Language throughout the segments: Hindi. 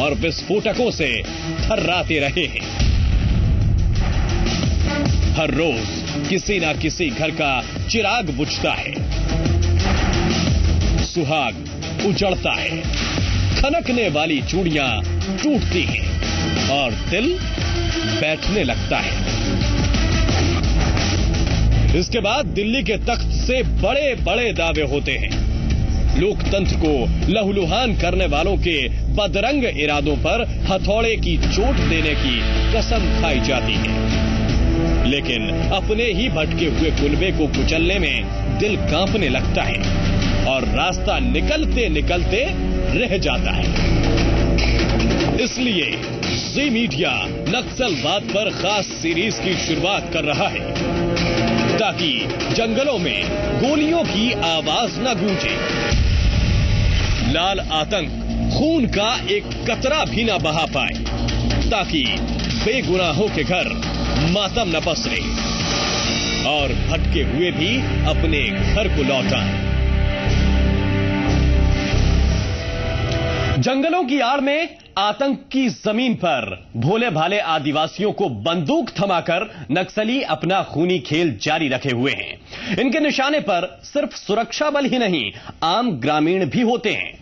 और विस्फोटकों से थर्राते रहे हैं। हर रोज किसी ना किसी घर का चिराग बुझता है, सुहाग उजड़ता है, खनकने वाली चूड़ियां टूटती हैं और दिल बैठने लगता है। इसके बाद दिल्ली के तख्त से बड़े बड़े दावे होते हैं। लोकतंत्र को लहूलुहान करने वालों के बदरंग इरादों पर हथौड़े की चोट देने की कसम खाई जाती है, लेकिन अपने ही भटके हुए कुनबे को कुचलने में दिल कांपने लगता है और रास्ता निकलते निकलते रह जाता है। इसलिए जी मीडिया नक्सलवाद पर खास सीरीज की शुरुआत कर रहा है ताकि जंगलों में गोलियों की आवाज न गूंजे, लाल आतंक खून का एक कतरा भी न बहा पाए, ताकि बेगुनाहों के घर मातम न पसरे और भटके हुए भी अपने घर को लौटाएं। जंगलों की आड़ में आतंक की जमीन पर भोले भाले आदिवासियों को बंदूक थमाकर नक्सली अपना खूनी खेल जारी रखे हुए हैं। इनके निशाने पर सिर्फ सुरक्षा बल ही नहीं, आम ग्रामीण भी होते हैं।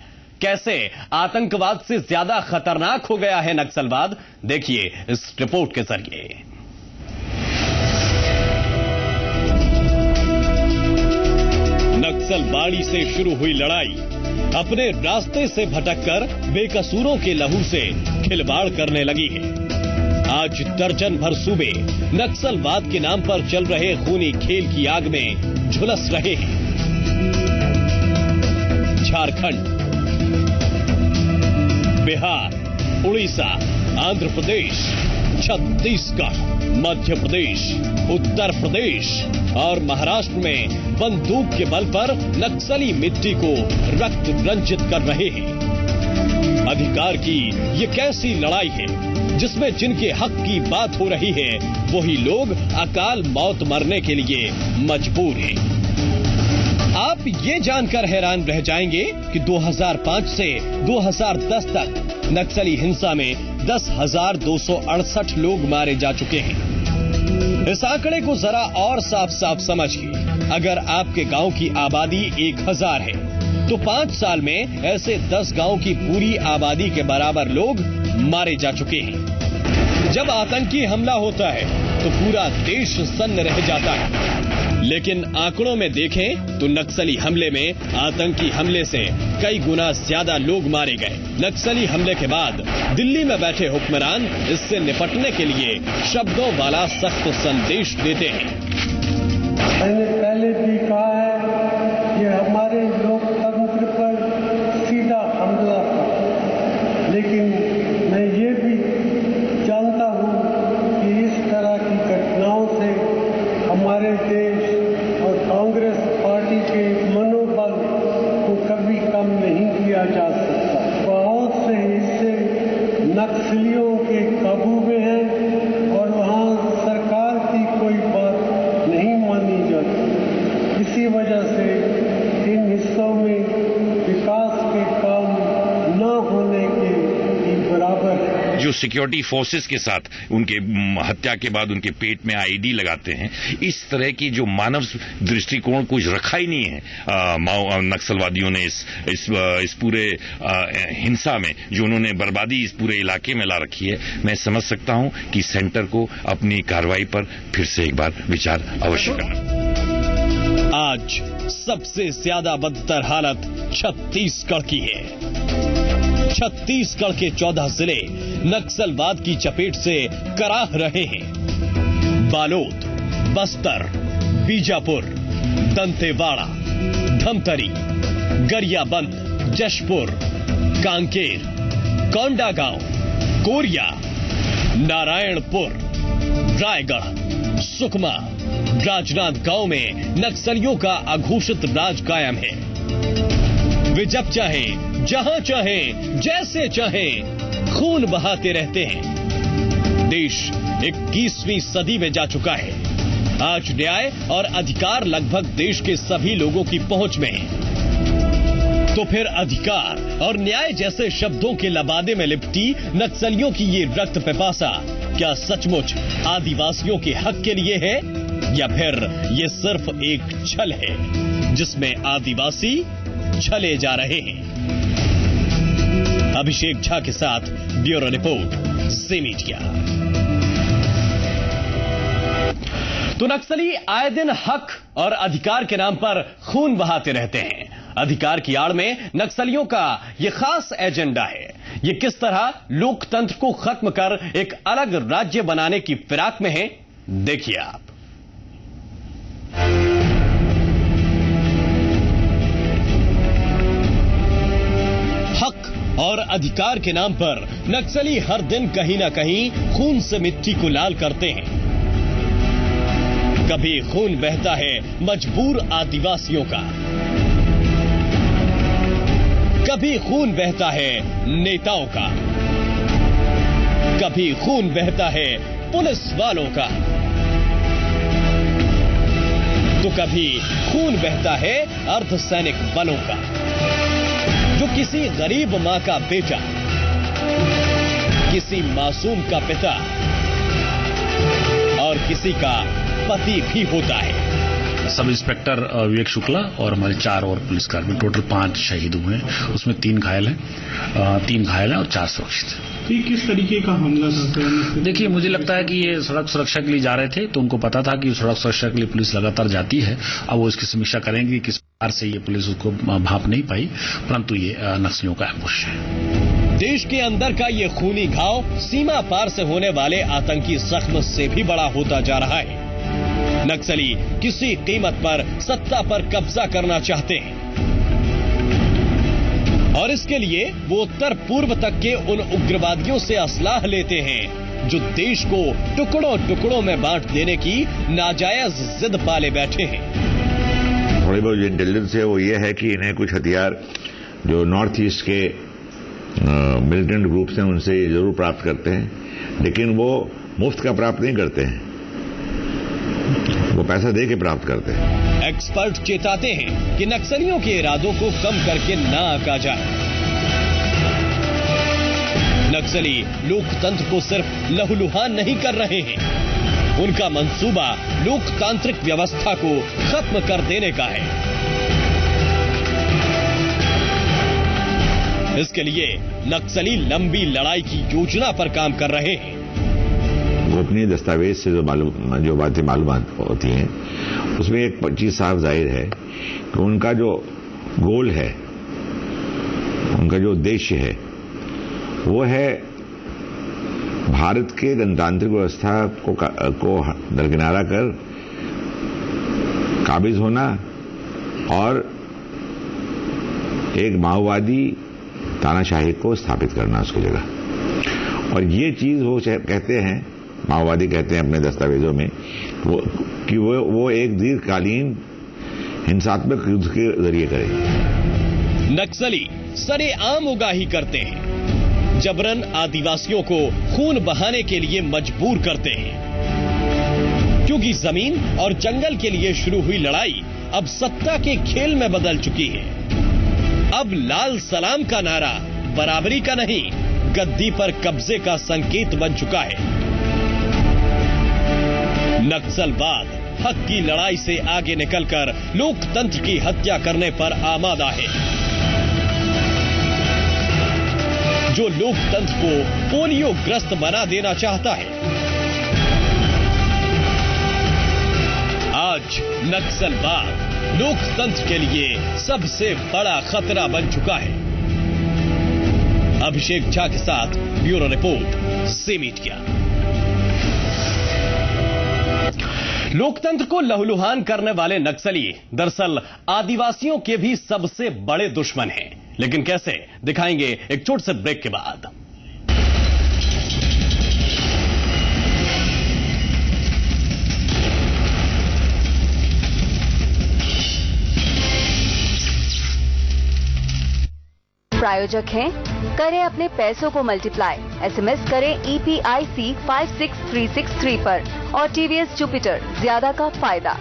कैसे आतंकवाद से ज्यादा खतरनाक हो गया है नक्सलवाद, देखिए इस रिपोर्ट के जरिए। नक्सलबाड़ी से शुरू हुई लड़ाई अपने रास्ते से भटककर बेकसूरों के लहू से खिलवाड़ करने लगी है। आज दर्जन भर सूबे नक्सलवाद के नाम पर चल रहे खूनी खेल की आग में झुलस रहे हैं। झारखंड, बिहार, उड़ीसा, आंध्र प्रदेश, छत्तीसगढ़, मध्य प्रदेश, उत्तर प्रदेश और महाराष्ट्र में बंदूक के बल पर नक्सली मिट्टी को रक्त रंजित कर रहे हैं। अधिकार की ये कैसी लड़ाई है जिसमें जिनके हक की बात हो रही है वही लोग अकाल मौत मरने के लिए मजबूर हैं। आप ये जानकर हैरान रह जाएंगे कि 2005 से 2010 तक नक्सली हिंसा में 10,268 लोग मारे जा चुके हैं। इस आंकड़े को जरा और साफ साफ समझिए। अगर आपके गांव की आबादी 1000 है तो 5 साल में ऐसे 10 गांव की पूरी आबादी के बराबर लोग मारे जा चुके हैं। जब आतंकी हमला होता है तो पूरा देश सन्न रह जाता है, लेकिन आंकड़ों में देखें तो नक्सली हमले में आतंकी हमले से कई गुना ज्यादा लोग मारे गए। नक्सली हमले के बाद दिल्ली में बैठे हुक्मरान इससे निपटने के लिए शब्दों वाला सख्त संदेश देते हैं। मैंने पहले भी कहा है कि हमारे लोकतंत्र पर सीधा हमला था, लेकिन मैं ये भी जानता हूँ कि इस तरह की घटनाओं से हमारे देश और कांग्रेस पार्टी के मनोबल को कभी कम नहीं किया जा सकता। बहुत से हिस्से नक्सलियों के काबू में हैं और वहाँ सरकार की कोई बात नहीं मानी जाती। इसी वजह से इन हिस्सों में विकास के काम न होने के बराबर है। जो सिक्योरिटी फोर्सेस के साथ उनके हत्या के बाद उनके पेट में आईडी लगाते हैं, इस तरह की जो मानव दृष्टिकोण कुछ रखा ही नहीं है नक्सलवादियों ने इस पूरे हिंसा में, जो उन्होंने बर्बादी इस पूरे इलाके में ला रखी है। मैं समझ सकता हूं कि सेंटर को अपनी कार्रवाई पर फिर से एक बार विचार अवश्य करना। आज सबसे ज्यादा बदतर हालत छत्तीसगढ़ की है। छत्तीसगढ़ के 14 जिले नक्सलवाद की चपेट से कराह रहे हैं। बालोद, बस्तर, बीजापुर, दंतेवाड़ा, धमतरी, गरियाबंद, जशपुर, कांकेर, कोंडागांव, कोरिया, नारायणपुर, रायगढ़, सुकमा, राजनांदगांव में नक्सलियों का अघोषित राज कायम है। वे जब चाहे, जहां चाहे, जैसे चाहे खून बहाते रहते हैं। देश 21वीं सदी में जा चुका है। आज न्याय और अधिकार लगभग देश के सभी लोगों की पहुंच में है। तो फिर अधिकार और न्याय जैसे शब्दों के लबादे में लिपटी नक्सलियों की ये रक्त पिपासा क्या सचमुच आदिवासियों के हक के लिए है या फिर ये सिर्फ एक छल है जिसमें आदिवासी छले जा रहे हैं? अभिषेक झा के साथ ब्यूरो रिपोर्ट, सी मीडिया। तो नक्सली आए दिन हक और अधिकार के नाम पर खून बहाते रहते हैं। अधिकार की आड़ में नक्सलियों का यह खास एजेंडा है। ये किस तरह लोकतंत्र को खत्म कर एक अलग राज्य बनाने की फिराक में है, देखिए आप। हक और अधिकार के नाम पर नक्सली हर दिन कहीं ना कहीं खून से मिट्टी को लाल करते हैं। कभी खून बहता है मजबूर आदिवासियों का, कभी खून बहता है नेताओं का, कभी खून बहता है पुलिस वालों का, तो कभी खून बहता है अर्धसैनिक बलों का, जो किसी गरीब मां का बेटा, किसी मासूम का पिता और किसी का पति भी होता है। सब इंस्पेक्टर विवेक शुक्ला और हमारे 4 और पुलिसकर्मी, टोटल 5 शहीद हुए हैं। उसमें 3 घायल हैं और 4 सुरक्षित हैं। तो ये किस तरीके का हमला था? देखिए, मुझे लगता है कि ये सड़क सुरक्षा के लिए जा रहे थे, तो उनको पता था कि सड़क सुरक्षा के लिए पुलिस लगातार जाती है। अब वो इसकी समीक्षा करेंगे कि किस प्रकार से ये पुलिस उसको भांप नहीं पाई, परंतु ये नक्सलियों का एम्बुश है। देश के अंदर का ये खूनी घाव सीमा पार से होने वाले आतंकी जख्म से भी बड़ा होता जा रहा है। नक्सली किसी कीमत पर सत्ता पर कब्जा करना चाहते हैं और इसके लिए वो उत्तर पूर्व तक के उन उग्रवादियों से असलाह लेते हैं जो देश को टुकड़ों टुकड़ों में बांट देने की नाजायज जिद पाले बैठे हैं। थोड़ी बहुत जो इंटेलिजेंस है वो ये है कि इन्हें कुछ हथियार जो नॉर्थ ईस्ट के मिलिटेंट ग्रुप्स हैं उनसे जरूर प्राप्त करते हैं, लेकिन वो मुफ्त का प्राप्त नहीं करते हैं, वो पैसा दे के प्राप्त करते हैं। एक्सपर्ट चेताते हैं कि नक्सलियों के इरादों को कम करके ना आंका जाए। नक्सली लोकतंत्र को सिर्फ लहूलुहान नहीं कर रहे हैं, उनका मंसूबा लोकतांत्रिक व्यवस्था को खत्म कर देने का है। इसके लिए नक्सली लंबी लड़ाई की योजना पर काम कर रहे हैं। गोपनीय दस्तावेज से जो बातें मालूमात होती हैं उसमें एक चीज साफ जाहिर है कि उनका जो गोल है, उनका जो उद्देश्य है वो है भारत के गणतांत्रिक व्यवस्था को दरकिनारा कर काबिज होना और एक माओवादी तानाशाही को स्थापित करना उसकी जगह। और ये चीज वो कहते हैं, माओवादी कहते हैं अपने दस्तावेजों में कि वो एक दीर्घकालीन हिंसात्मक युद्ध के जरिए करेंगे। नक्सली सरेआम उगाही करते हैं, जबरन आदिवासियों को खून बहाने के लिए मजबूर करते हैं, क्योंकि जमीन और जंगल के लिए शुरू हुई लड़ाई अब सत्ता के खेल में बदल चुकी है। अब लाल सलाम का नारा बराबरी का नहीं, गद्दी पर कब्जे का संकेत बन चुका है। नक्सलवाद हक की लड़ाई से आगे निकलकर लोकतंत्र की हत्या करने पर आमादा है। जो लोकतंत्र को पोलियो ग्रस्त बना देना चाहता है। आज नक्सलवाद लोकतंत्र के लिए सबसे बड़ा खतरा बन चुका है। अभिषेक झा के साथ ब्यूरो रिपोर्ट, सी मीडिया। लोकतंत्र को लहूलुहान करने वाले नक्सली दरअसल आदिवासियों के भी सबसे बड़े दुश्मन हैं। लेकिन कैसे, दिखाएंगे एक छोटे से ब्रेक के बाद। प्रायोजक हैं, करें अपने पैसों को मल्टीप्लाई। एसएमएस करें EPIC 56363 पर और TVS जुपिटर, ज्यादा का फायदा।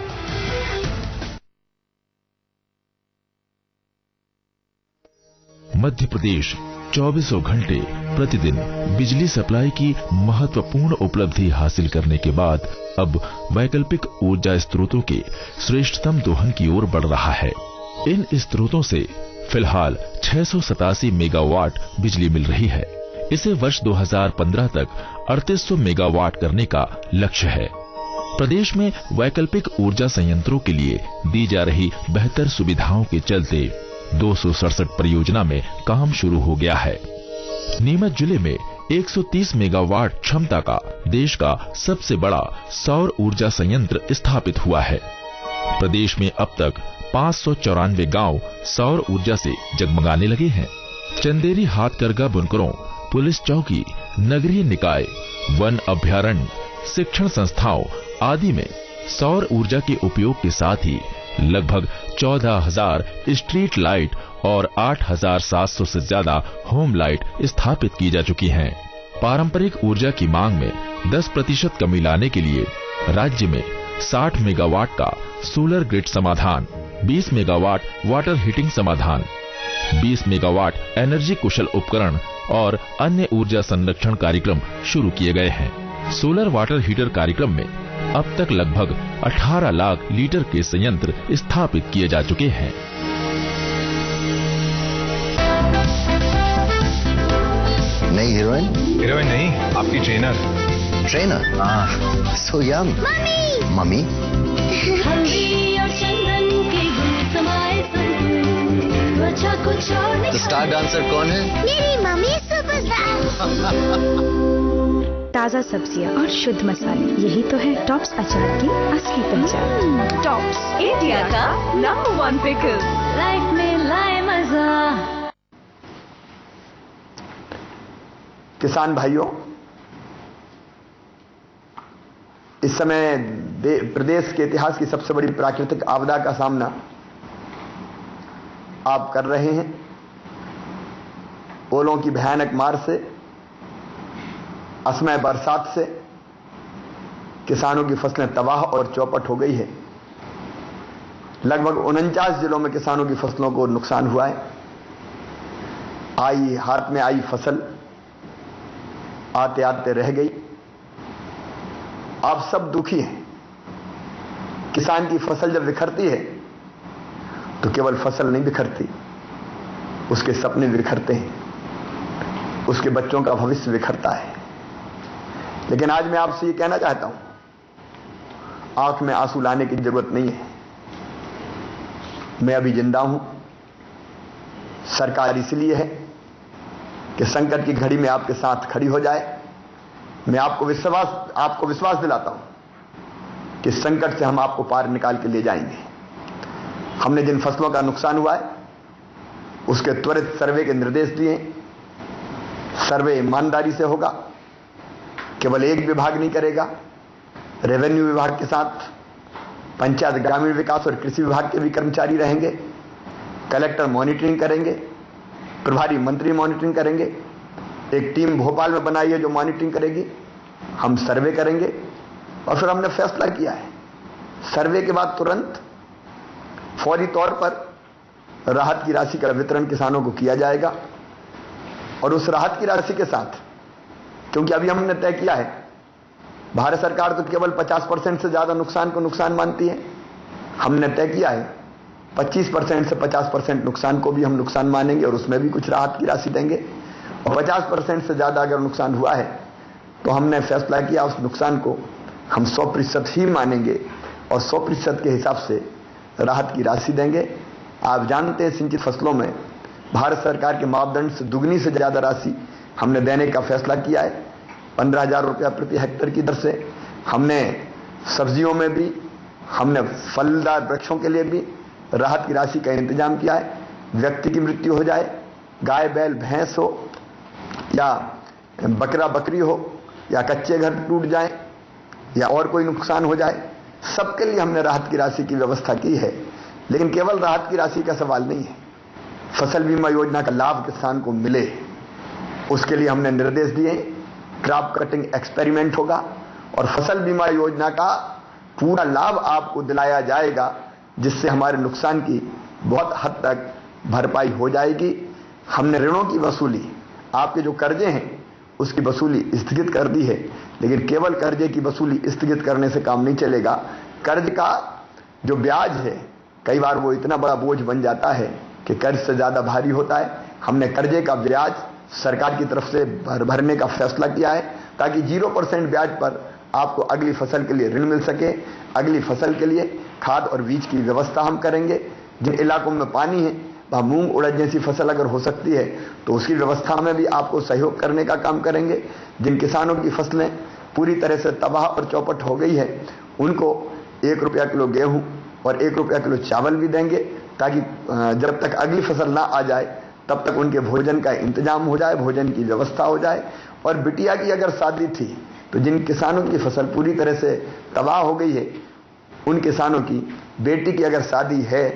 मध्य प्रदेश 24 घंटे प्रतिदिन बिजली सप्लाई की महत्वपूर्ण उपलब्धि हासिल करने के बाद अब वैकल्पिक ऊर्जा स्रोतों के श्रेष्ठतम दोहन की ओर बढ़ रहा है। इन स्रोतों से फिलहाल 687 मेगावाट बिजली मिल रही है। इसे वर्ष 2015 तक 3800 मेगावाट करने का लक्ष्य है। प्रदेश में वैकल्पिक ऊर्जा संयंत्रों के लिए दी जा रही बेहतर सुविधाओं के चलते 267 परियोजना में काम शुरू हो गया है। नीमच जिले में 130 मेगावाट क्षमता का देश का सबसे बड़ा सौर ऊर्जा संयंत्र स्थापित हुआ है। प्रदेश में अब तक 594 गांव सौर ऊर्जा से जगमगाने लगे हैं। चंदेरी हाथकरघा बुनकरों, पुलिस चौकी, नगरीय निकाय, वन अभ्यारण्य, शिक्षण संस्थाओं आदि में सौर ऊर्जा के उपयोग के साथ ही लगभग 14,000 स्ट्रीट लाइट और 8,700 से ज्यादा होम लाइट स्थापित की जा चुकी हैं। पारंपरिक ऊर्जा की मांग में 10% कमी लाने के लिए राज्य में 60 मेगावाट का सोलर ग्रिड समाधान, 20 मेगावाट वाटर हीटिंग समाधान, 20 मेगावाट एनर्जी कुशल उपकरण और अन्य ऊर्जा संरक्षण कार्यक्रम शुरू किए गए हैं। सोलर वाटर हीटर कार्यक्रम में अब तक लगभग 18 लाख लीटर के संयंत्र स्थापित किए जा चुके हैं। नई हीरोइन? हीरोइन नहीं, आपकी trainer. Trainer? So young. Mummy? तो स्टार डांसर कौन है? मेरी मम्मी सुपरस्टार। ताजा सब्जियां और शुद्ध मसाले, यही तो है टॉप्स अचार की असली पहचान। टॉप्स, इंडिया का नंबर 1 पिकल। लाइफ में लाए मजा। किसान भाइयों, इस समय प्रदेश के इतिहास की सबसे बड़ी प्राकृतिक आपदा का सामना आप कर रहे हैं। ओलों की भयानक मार से, असमय बरसात से किसानों की फसलें तबाह और चौपट हो गई है। लगभग 49 जिलों में किसानों की फसलों को नुकसान हुआ है। हाथ में आई फसल आते आते रह गई। आप सब दुखी हैं। किसान की फसल जब बिखरती है तो केवल फसल नहीं बिखरती, उसके सपने बिखरते हैं, उसके बच्चों का भविष्य बिखरता है। लेकिन आज मैं आपसे ये कहना चाहता हूं, आंख में आंसू लाने की जरूरत नहीं है। मैं अभी जिंदा हूं। सरकार इसलिए है कि संकट की घड़ी में आपके साथ खड़ी हो जाए। मैं आपको विश्वास दिलाता हूं कि संकट से हम आपको पार निकाल के ले जाएंगे। हमने जिन फसलों का नुकसान हुआ है उसके त्वरित सर्वे के निर्देश दिए। सर्वे ईमानदारी से होगा, केवल एक विभाग नहीं करेगा। रेवेन्यू विभाग के साथ पंचायत ग्रामीण विकास और कृषि विभाग के भी कर्मचारी रहेंगे। कलेक्टर मॉनिटरिंग करेंगे, प्रभारी मंत्री मॉनिटरिंग करेंगे। एक टीम भोपाल में बनाई है जो मॉनिटरिंग करेगी। हम सर्वे करेंगे और फिर हमने फैसला किया है, सर्वे के बाद तुरंत फौरी तौर पर राहत की राशि का वितरण किसानों को किया जाएगा। और उस राहत की राशि के साथ, क्योंकि अभी हमने तय किया है, भारत सरकार तो केवल 50% से ज्यादा नुकसान को नुकसान मानती है। हमने तय किया है 25% से 50% नुकसान को भी हम नुकसान मानेंगे और उसमें भी कुछ राहत की राशि देंगे। और 50% से ज्यादा अगर नुकसान हुआ है तो हमने फैसला किया उस नुकसान को हम 100% ही मानेंगे और 100% के हिसाब से राहत की राशि देंगे। आप जानते हैं, सिंचित फसलों में भारत सरकार के मापदंड से दुगनी से ज्यादा राशि हमने देने का फैसला किया है। 15,000 रुपया प्रति हेक्टेयर की दर से। हमने सब्जियों में भी, हमने फलदार वृक्षों के लिए भी राहत की राशि का इंतजाम किया है। व्यक्ति की मृत्यु हो जाए, गाय बैल भैंस हो या बकरा बकरी हो या कच्चे घर टूट जाए या और कोई नुकसान हो जाए, सबके लिए हमने राहत की राशि की व्यवस्था की है। लेकिन केवल राहत की राशि का सवाल नहीं है, फसल बीमा योजना का लाभ किसान को मिले उसके लिए हमने निर्देश दिए। क्रॉप कटिंग एक्सपेरिमेंट होगा और फसल बीमा योजना का पूरा लाभ आपको दिलाया जाएगा, जिससे हमारे नुकसान की बहुत हद तक भरपाई हो जाएगी। हमने ऋणों की वसूली, आपके जो कर्जे हैं उसकी वसूली स्थगित कर दी है। लेकिन केवल कर्जे की वसूली स्थगित करने से काम नहीं चलेगा। कर्ज का जो ब्याज है कई बार वो इतना बड़ा बोझ बन जाता है कि कर्ज से ज्यादा भारी होता है। हमने कर्जे का ब्याज सरकार की तरफ से भरने का फैसला किया है ताकि 0% ब्याज पर आपको अगली फसल के लिए ऋण मिल सके। अगली फसल के लिए खाद और बीज की व्यवस्था हम करेंगे। जिन इलाकों में पानी है वहां मूंग उड़द जैसी फसल अगर हो सकती है तो उसकी व्यवस्था में भी आपको सहयोग करने का काम करेंगे। जिन किसानों की फसलें पूरी तरह से तबाह और चौपट हो गई है उनको 1 रुपया किलो गेहूं और 1 रुपया किलो चावल भी देंगे ताकि जब तक अगली फसल ना आ जाए तब तक उनके भोजन का इंतजाम हो जाए, भोजन की व्यवस्था हो जाए। और बिटिया की अगर शादी थी तो जिन किसानों की फसल पूरी तरह से तबाह हो गई है उन किसानों की बेटी की अगर शादी है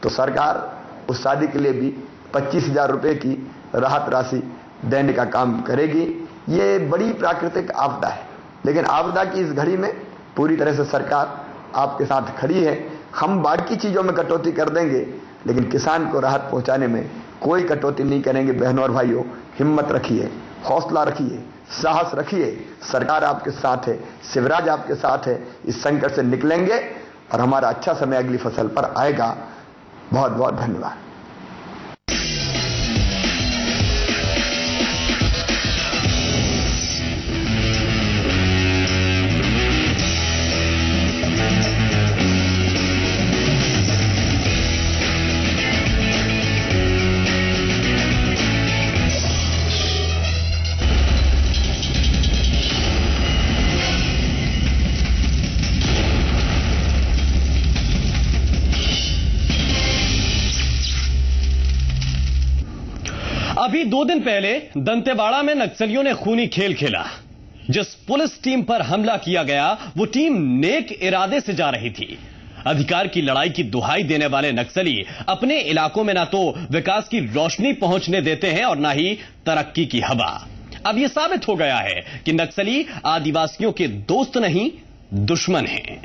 तो सरकार उस शादी के लिए भी 25,000 रुपए की राहत राशि देने का काम करेगी। ये बड़ी प्राकृतिक आपदा है, लेकिन आपदा की इस घड़ी में पूरी तरह से सरकार आपके साथ खड़ी है। हम बाकी चीजों में कटौती कर देंगे लेकिन किसान को राहत पहुंचाने में कोई कटौती नहीं करेंगे। बहनों और भाइयों, हिम्मत रखिए, हौसला रखिए, साहस रखिए। सरकार आपके साथ है, शिवराज आपके साथ है। इस संकट से निकलेंगे और हमारा अच्छा समय अगली फसल पर आएगा। बहुत बहुत धन्यवाद। अभी 2 दिन पहले दंतेवाड़ा में नक्सलियों ने खूनी खेल खेला। जिस पुलिस टीम पर हमला किया गया वो टीम नेक इरादे से जा रही थी। अधिकार की लड़ाई की दुहाई देने वाले नक्सली अपने इलाकों में ना तो विकास की रोशनी पहुंचने देते हैं और ना ही तरक्की की हवा। अब यह साबित हो गया है कि नक्सली आदिवासियों के दोस्त नहीं दुश्मन हैं।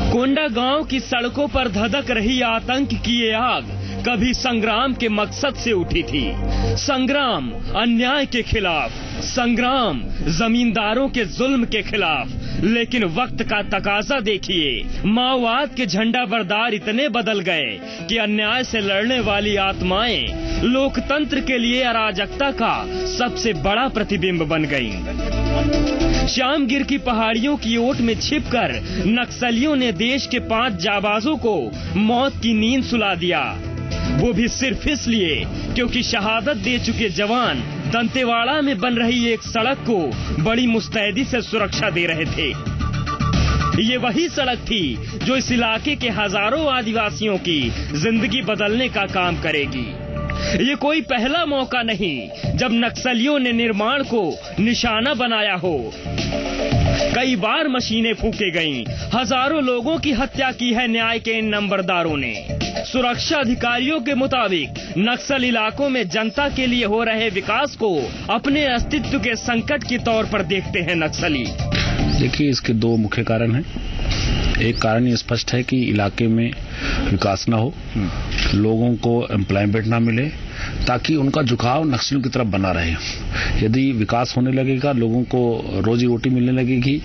कोंडागांव की सड़कों पर धधक रही आतंक की ये आग कभी संग्राम के मकसद से उठी थी। संग्राम अन्याय के खिलाफ, संग्राम जमींदारों के जुल्म के खिलाफ। लेकिन वक्त का तकाजा देखिए, माओवाद के झंडा बरदार इतने बदल गए कि अन्याय से लड़ने वाली आत्माएं लोकतंत्र के लिए अराजकता का सबसे बड़ा प्रतिबिंब बन गईं। श्यामगिर की पहाड़ियों की ओट में छिपकर नक्सलियों ने देश के 5 जाबाजों को मौत की नींद सुला दिया। वो भी सिर्फ इसलिए क्योंकि शहादत दे चुके जवान दंतेवाड़ा में बन रही एक सड़क को बड़ी मुस्तैदी से सुरक्षा दे रहे थे। ये वही सड़क थी जो इस इलाके के हजारों आदिवासियों की जिंदगी बदलने का काम करेगी। ये कोई पहला मौका नहीं जब नक्सलियों ने निर्माण को निशाना बनाया हो। कई बार मशीनें फूके गईं, हजारों लोगों की हत्या की है न्याय के इन नंबरदारों ने। सुरक्षा अधिकारियों के मुताबिक नक्सल इलाकों में जनता के लिए हो रहे विकास को अपने अस्तित्व के संकट के तौर पर देखते हैं नक्सली। देखिए, इसके 2 मुख्य कारण हैं। एक कारण ये स्पष्ट है कि इलाके में विकास ना हो, लोगों को एम्प्लॉयमेंट ना मिले, ताकि उनका झुकाव नक्सलियों की तरफ बना रहे। यदि विकास होने लगेगा, लोगों को रोजी रोटी मिलने लगेगी,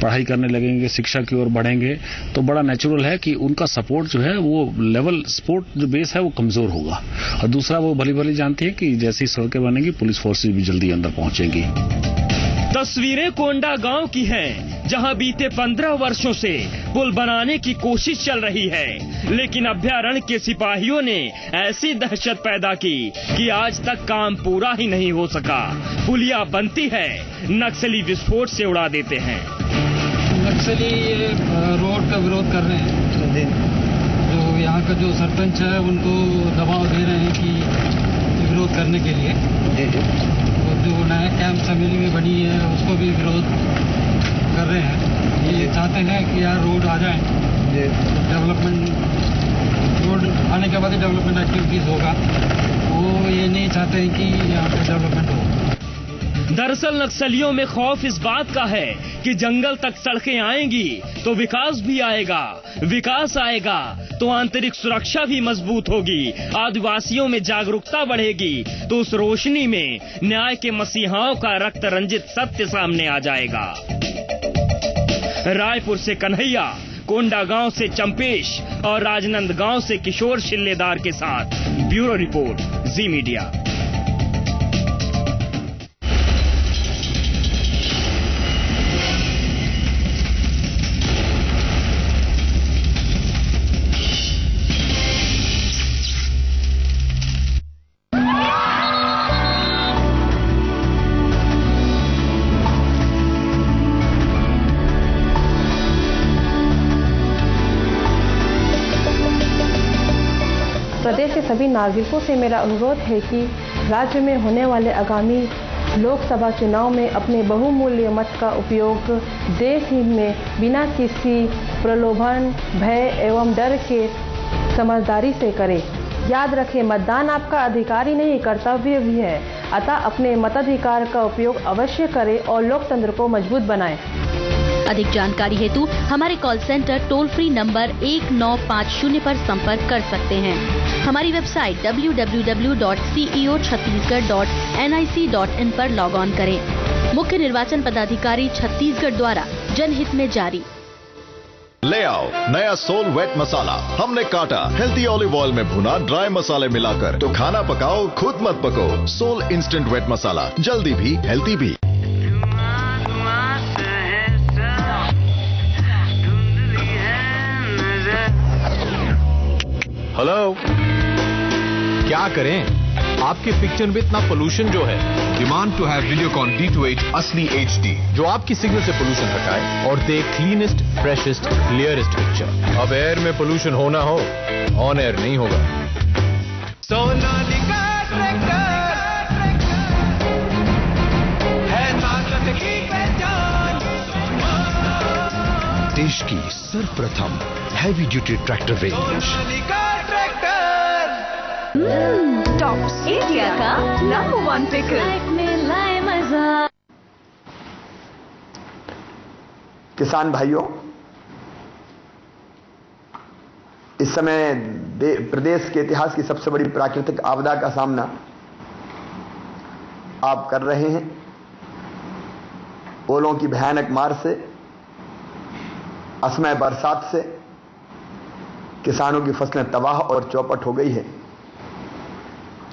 पढ़ाई करने लगेंगे, शिक्षा की ओर बढ़ेंगे, तो बड़ा नेचुरल है कि उनका सपोर्ट जो है वो लेवल सपोर्ट जो बेस है वो कमजोर होगा। और दूसरा, वो भली भली जानती है कि जैसी सड़कें बनेंगी पुलिस फोर्सेज भी जल्दी अंदर पहुंचेंगी। तस्वीरें कोंडागांव की हैं, जहां बीते 15 वर्षों से पुल बनाने की कोशिश चल रही है, लेकिन अभयारण्य के सिपाहियों ने ऐसी दहशत पैदा की कि आज तक काम पूरा ही नहीं हो सका। पुलिया बनती है, नक्सली विस्फोट से उड़ा देते हैं। नक्सली रोड का विरोध कर रहे हैं। जो यहाँ का जो सरपंच है उनको दबाव दे रहे हैं कि विरोध करने के लिए। जो नया कैंप समिति में बनी है उसको भी विरोध कर रहे हैं। ये चाहते हैं कि यार रोड आ जाए, डेवलपमेंट, रोड आने के बाद ही डेवलपमेंट एक्टिविटीज होगा। वो ये नहीं चाहते हैं कि यहाँ पे डेवलपमेंट हो। दरअसल नक्सलियों में खौफ इस बात का है कि जंगल तक सड़कें आएंगी तो विकास भी आएगा, विकास आएगा तो आंतरिक सुरक्षा भी मजबूत होगी, आदिवासियों में जागरूकता बढ़ेगी, तो उस रोशनी में न्याय के मसीहाओं का रक्त रंजित सत्य सामने आ जाएगा। रायपुर से कन्हैया, कोंडागांव से चंपेश और राजनांदगांव से किशोर शिल्लेदार के साथ ब्यूरो रिपोर्ट, जी मीडिया। प्रदेश के सभी नागरिकों से मेरा अनुरोध है कि राज्य में होने वाले आगामी लोकसभा चुनाव में अपने बहुमूल्य मत का उपयोग देश हित में बिना किसी प्रलोभन, भय एवं डर के समझदारी से करें। याद रखें, मतदान आपका अधिकार ही नहीं, कर्तव्य भी है। अतः अपने मताधिकार का उपयोग अवश्य करें और लोकतंत्र को मजबूत बनाएं। अधिक जानकारी हेतु हमारे call centre toll free number 1950 पर संपर्क कर सकते हैं। हमारी वेबसाइट www.ceochhattisgarh.nic.in पर लॉग ऑन करें। मुख्य निर्वाचन पदाधिकारी छत्तीसगढ़ द्वारा जनहित में जारी। ले आओ नया सोल वेट मसाला, हमने काटा हेल्थी ऑलिव ऑयल में भुना ड्राई मसाले मिलाकर, तो खाना पकाओ खुद मत पको। सोल इंस्टेंट वेट मसाला, जल्दी भी हेल्थी भी। हेलो, क्या करें? आपके पिक्चर में इतना पोल्यूशन जो है। Demand to have Videocon D28 असली HD, जो आपकी सिग्नल से पोल्यूशन हटाए और दे क्लीनेस्ट, फ्रेशेस्ट, क्लियरेस्ट पिक्चर। अब एयर में पोल्यूशन होना हो, ऑन एयर नहीं होगा। सोनालिका ट्रैक्टर है ताकत की पहचान। देश की सर्वप्रथम heavy duty tractor range. Tops India का नंबर 1 पिकर। किसान भाइयों, इस समय प्रदेश के इतिहास की सबसे बड़ी प्राकृतिक आपदा का सामना आप कर रहे हैं। ओलों की भयानक मार से, असमय बरसात से किसानों की फसलें तबाह और चौपट हो गई है।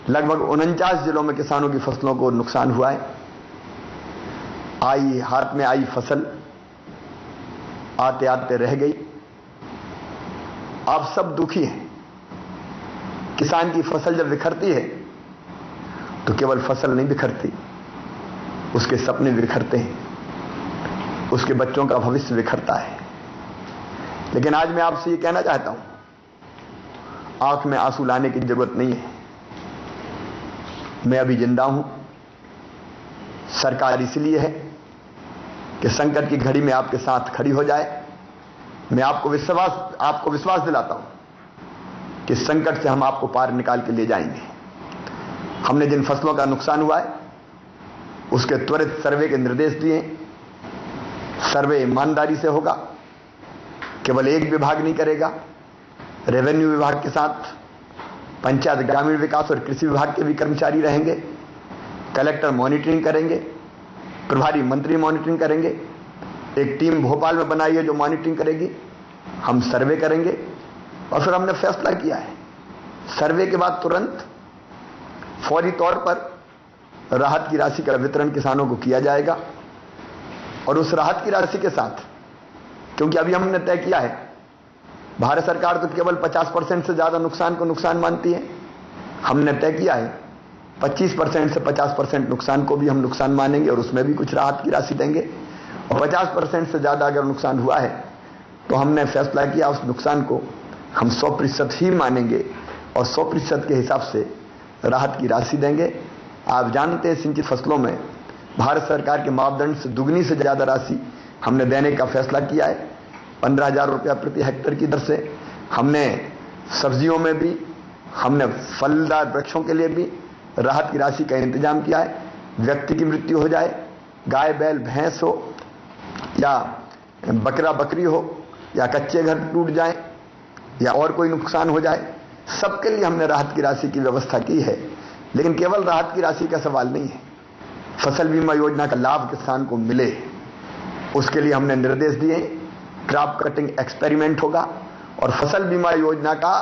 लगभग 49 जिलों में किसानों की फसलों को नुकसान हुआ है। हाथ में आई फसल आते आते रह गई। आप सब दुखी हैं। किसान की फसल जब बिखरती है तो केवल फसल नहीं बिखरती, उसके सपने बिखरते हैं, उसके बच्चों का भविष्य बिखरता है। लेकिन आज मैं आपसे ये कहना चाहता हूं, आंख में आंसू लाने की जरूरत नहीं है। मैं अभी जिंदा हूं। सरकार इसलिए है कि संकट की घड़ी में आपके साथ खड़ी हो जाए। मैं आपको विश्वास दिलाता हूं कि संकट से हम आपको पार निकाल के ले जाएंगे। हमने जिन फसलों का नुकसान हुआ है उसके त्वरित सर्वे के निर्देश दिए। सर्वे ईमानदारी से होगा, केवल एक विभाग नहीं करेगा। रेवेन्यू विभाग के साथ पंचायत ग्रामीण विकास और कृषि विभाग के भी कर्मचारी रहेंगे। कलेक्टर मॉनिटरिंग करेंगे, प्रभारी मंत्री मॉनिटरिंग करेंगे। एक टीम भोपाल में बनाई है जो मॉनिटरिंग करेगी। हम सर्वे करेंगे और फिर हमने फैसला किया है, सर्वे के बाद तुरंत फौरी तौर पर राहत की राशि का वितरण किसानों को किया जाएगा। और उस राहत की राशि के साथ, क्योंकि अभी हमने तय किया है, भारत सरकार तो केवल 50% से ज्यादा नुकसान को नुकसान मानती है। हमने तय किया है 25% से 50% नुकसान को भी हम नुकसान मानेंगे और उसमें भी कुछ राहत की राशि देंगे। और 50% से ज्यादा अगर नुकसान हुआ है तो हमने फैसला किया उस नुकसान को हम 100% ही मानेंगे और 100% के हिसाब से राहत की राशि देंगे। आप जानते हैं, सिंचित फसलों में भारत सरकार के मापदंड से दुगनी से ज्यादा राशि हमने देने का फैसला किया है। 15,000 रुपया प्रति हेक्टेयर की दर से। हमने सब्जियों में भी, हमने फलदार वृक्षों के लिए भी राहत की राशि का इंतजाम किया है। व्यक्ति की मृत्यु हो जाए, गाय बैल भैंस हो या बकरा बकरी हो या कच्चे घर टूट जाए या और कोई नुकसान हो जाए, सबके लिए हमने राहत की राशि की व्यवस्था की है। लेकिन केवल राहत की राशि का सवाल नहीं है, फसल बीमा योजना का लाभ किसान को मिले, उसके लिए हमने निर्देश दिए। क्रॉप कटिंग एक्सपेरिमेंट होगा और फसल बीमा योजना का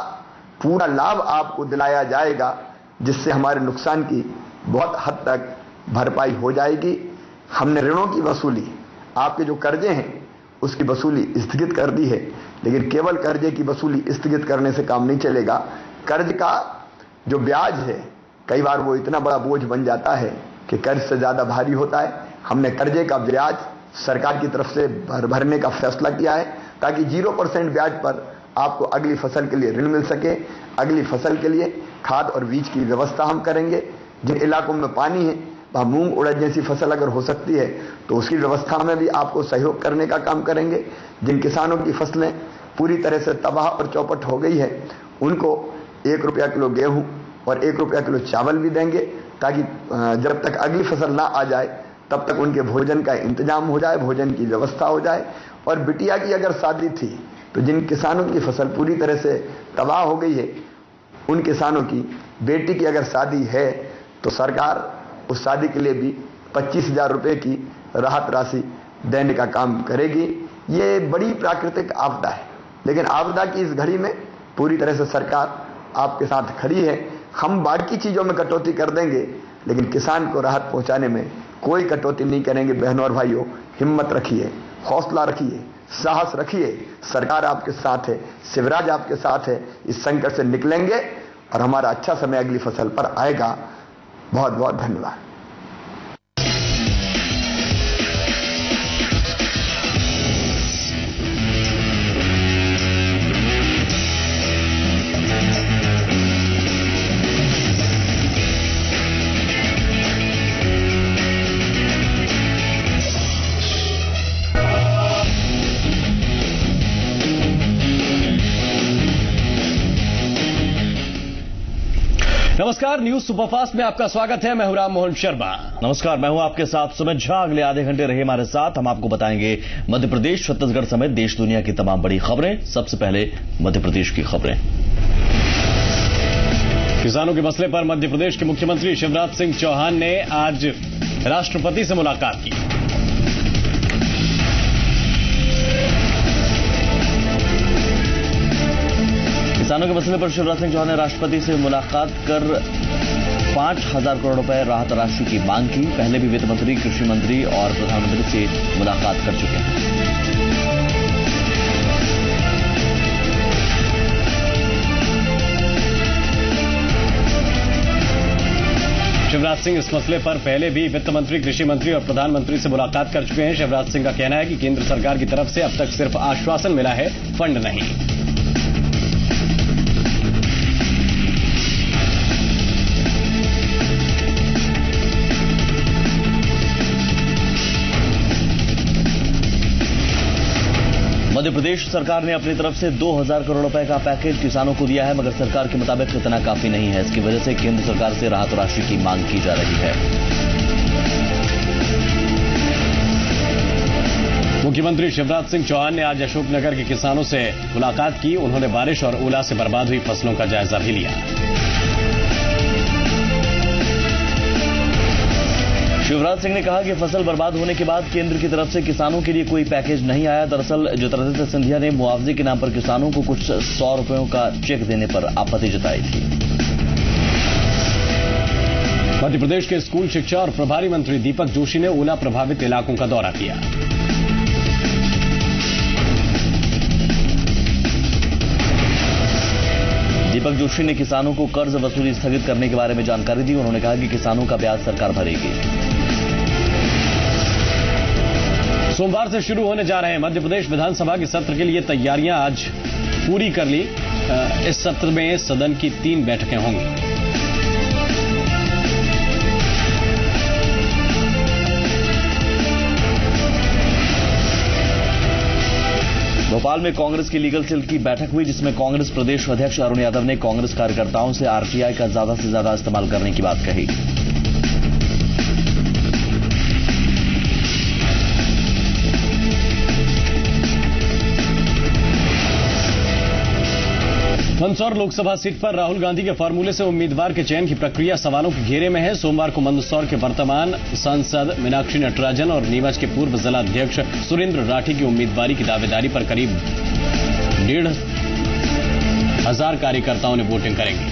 पूरा लाभ आपको दिलाया जाएगा, जिससे हमारे नुकसान की बहुत हद तक भरपाई हो जाएगी। हमने ऋणों की वसूली, आपके जो कर्जे हैं उसकी वसूली स्थगित कर दी है, लेकिन केवल कर्जे की वसूली स्थगित करने से काम नहीं चलेगा। कर्ज का जो ब्याज है, कई बार वो इतना बड़ा बोझ बन जाता है कि कर्ज से ज्यादा भारी होता है। हमने कर्जे का ब्याज सरकार की तरफ से भरने का फैसला किया है, ताकि 0% ब्याज पर आपको अगली फसल के लिए ऋण मिल सके। अगली फसल के लिए खाद और बीज की व्यवस्था हम करेंगे। जिन इलाकों में पानी है, वहां मूंग उड़द जैसी फसल अगर हो सकती है तो उसकी व्यवस्था में भी आपको सहयोग करने का काम करेंगे। जिन किसानों की फसलें पूरी तरह से तबाह और चौपट हो गई है, उनको 1 रुपया किलो गेहूं और 1 रुपया किलो चावल भी देंगे, ताकि जब तक अगली फसल ना आ जाए तब तक उनके भोजन का इंतजाम हो जाए, भोजन की व्यवस्था हो जाए। और बिटिया की अगर शादी थी तो जिन किसानों की फसल पूरी तरह से तबाह हो गई है, उन किसानों की बेटी की अगर शादी है तो सरकार उस शादी के लिए भी 25,000 रुपये की राहत राशि देने का काम करेगी। ये बड़ी प्राकृतिक आपदा है, लेकिन आपदा की इस घड़ी में पूरी तरह से सरकार आपके साथ खड़ी है। हम बाकी चीजों में कटौती कर देंगे, लेकिन किसान को राहत पहुंचाने में कोई कटौती नहीं करेंगे। बहनों और भाइयों, हिम्मत रखिए, हौसला रखिए, साहस रखिए। सरकार आपके साथ है, शिवराज आपके साथ है। इस संकट से निकलेंगे और हमारा अच्छा समय अगली फसल पर आएगा। बहुत बहुत धन्यवाद। नमस्कार, न्यूज सुपरफास्ट में आपका स्वागत है। मैं हूं राम मोहन शर्मा। नमस्कार, मैं हूं आपके साथ सुमित झा। अगले आधे घंटे रहे हमारे साथ। हम आपको बताएंगे मध्य प्रदेश, छत्तीसगढ़ समेत देश दुनिया की तमाम बड़ी खबरें। सबसे पहले मध्य प्रदेश की खबरें। किसानों के मसले पर मध्य प्रदेश के मुख्यमंत्री शिवराज सिंह चौहान ने आज राष्ट्रपति से मुलाकात की। किसानों के मसले पर शिवराज सिंह चौहान ने राष्ट्रपति से मुलाकात कर 5,000 करोड़ रुपए राहत राशि की मांग की। पहले भी वित्त मंत्री, कृषि मंत्री और प्रधानमंत्री से मुलाकात कर चुके हैं। शिवराज सिंह इस मसले पर पहले भी वित्त मंत्री, कृषि मंत्री और प्रधानमंत्री से मुलाकात कर चुके हैं। शिवराज सिंह का कहना है कि केंद्र सरकार की तरफ से अब तक सिर्फ आश्वासन मिला है, फंड नहीं। मध्य प्रदेश सरकार ने अपनी तरफ से 2,000 करोड़ रुपए का पैकेज किसानों को दिया है, मगर सरकार के मुताबिक इतना काफी नहीं है। इसकी वजह से केंद्र सरकार से राहत राशि की मांग की जा रही है। मुख्यमंत्री शिवराज सिंह चौहान ने आज अशोकनगर के किसानों से मुलाकात की। उन्होंने बारिश और ओला से बर्बाद हुई फसलों का जायजा भी लिया। शिवराज सिंह ने कहा कि फसल बर्बाद होने के बाद केंद्र की तरफ से किसानों के लिए कोई पैकेज नहीं आया। दरअसल ज्योतिरादित्य सिंधिया ने मुआवजे के नाम पर किसानों को कुछ 100 रुपयों का चेक देने पर आपत्ति जताई थी। मध्य प्रदेश के स्कूल शिक्षा और प्रभारी मंत्री दीपक जोशी ने ओला प्रभावित इलाकों का दौरा किया। दीपक जोशी ने किसानों को कर्ज वसूली स्थगित करने के बारे में जानकारी दी। उन्होंने कहा कि किसानों का ब्याज सरकार भरेगी। सोमवार से शुरू होने जा रहे मध्य प्रदेश विधानसभा के सत्र के लिए तैयारियां आज पूरी कर ली। इस सत्र में सदन की 3 बैठकें होंगी। भोपाल में कांग्रेस की लीगल सेल की बैठक हुई, जिसमें कांग्रेस प्रदेश अध्यक्ष अरुण यादव ने कांग्रेस कार्यकर्ताओं से आरटीआई का ज्यादा से ज्यादा इस्तेमाल करने की बात कही। मंदसौर लोकसभा सीट पर राहुल गांधी के फार्मूले से उम्मीदवार के चयन की प्रक्रिया सवालों के घेरे में है। सोमवार को मंदसौर के वर्तमान सांसद मीनाक्षी नटराजन और नीमच के पूर्व जिला अध्यक्ष सुरेंद्र राठी की उम्मीदवारी की दावेदारी पर करीब 1,500 कार्यकर्ताओं ने वोटिंग करेंगे।